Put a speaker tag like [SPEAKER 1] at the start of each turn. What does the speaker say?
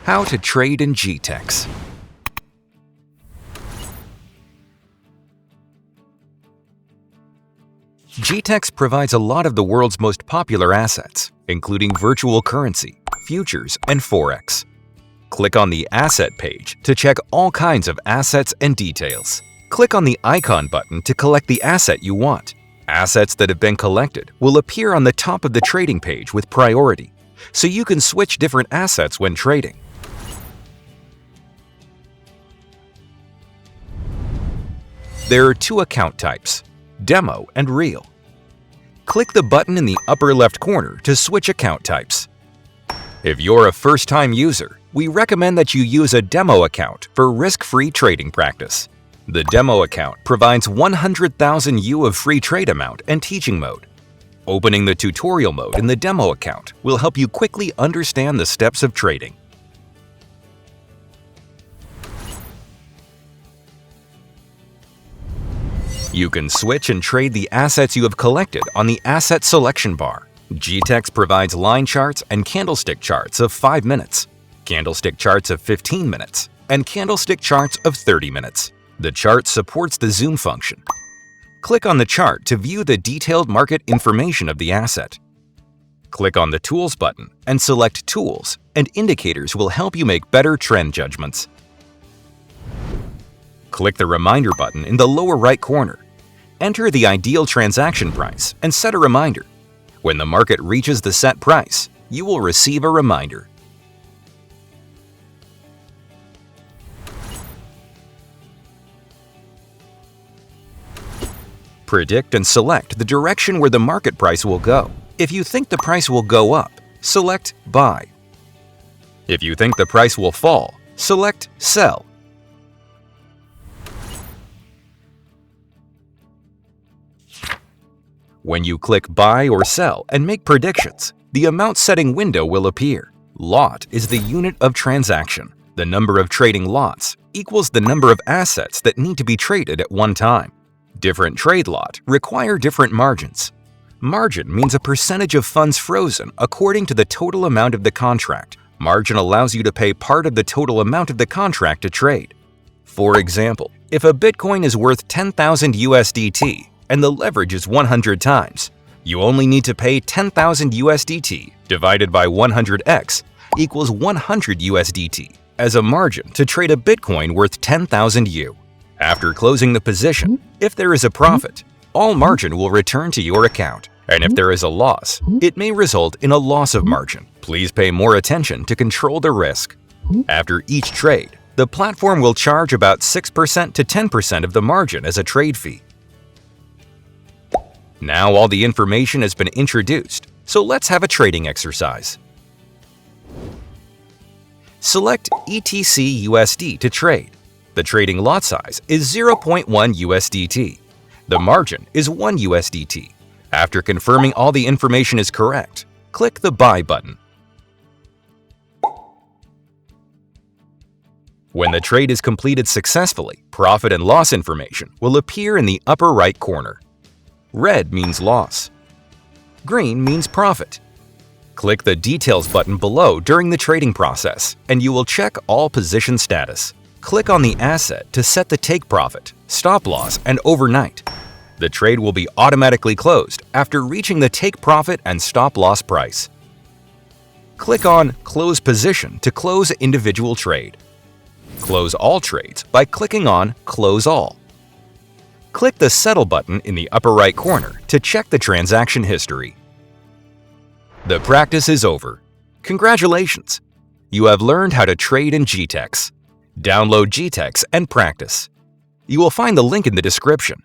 [SPEAKER 1] How to trade in GTEX. GTEX provides a lot of the world's most popular assets, including virtual currency, futures, and Forex. Click on the Asset page to check all kinds of assets and details. Click on the icon button to collect the asset you want. Assets that have been collected will appear on the top of the trading page with priority, so you can switch different assets when trading. There are two account types, Demo and Real. Click the button in the upper left corner to switch account types. If you're a first-time user, we recommend that you use a demo account for risk-free trading practice. The demo account provides 100,000 U of free trade amount and teaching mode. Opening the tutorial mode in the demo account will help you quickly understand the steps of trading. You can switch and trade the assets you have collected on the Asset Selection bar. GTEX provides line charts and candlestick charts of 5 minutes, candlestick charts of 15 minutes, and candlestick charts of 30 minutes. The chart supports the zoom function. Click on the chart to view the detailed market information of the asset. Click on the Tools button and select Tools, and indicators will help you make better trend judgments. Click the Reminder button in the lower right corner. Enter the ideal transaction price and set a reminder. When the market reaches the set price, you will receive a reminder. Predict and select the direction where the market price will go. If you think the price will go up, select Buy. If you think the price will fall, select Sell. When you click Buy or Sell and make predictions, the amount setting window will appear. Lot is the unit of transaction. The number of trading lots equals the number of assets that need to be traded at one time. Different trade lot require different margins. Margin means a percentage of funds frozen according to the total amount of the contract. Margin allows you to pay part of the total amount of the contract to trade. For example, if a Bitcoin is worth 10,000 USDT and the leverage is 100 times, you only need to pay 10,000 USDT divided by 100x equals 100 USDT as a margin to trade a Bitcoin worth 10,000 U. After closing the position, if there is a profit, all margin will return to your account, and if there is a loss, it may result in a loss of margin. Please pay more attention to control the risk. After each trade, the platform will charge about 6% to 10% of the margin as a trade fee. Now all the information has been introduced, so let's have a trading exercise. Select ETC USD to trade. The trading lot size is 0.1 USDT. The margin is 1 USDT. After confirming all the information is correct, click the Buy button. When the trade is completed successfully, profit and loss information will appear in the upper right corner. Red means loss. Green means profit. Click the Details button below during the trading process, and you will check all position status. Click on the asset to set the take profit, stop loss, and overnight. The trade will be automatically closed after reaching the take profit and stop loss price. Click on Close Position to close individual trade. Close all trades by clicking on Close All. Click the Settle button in the upper right corner to check the transaction history. The practice is over. Congratulations! You have learned how to trade in GTEX. Download GTEX and practice. You will find the link in the description.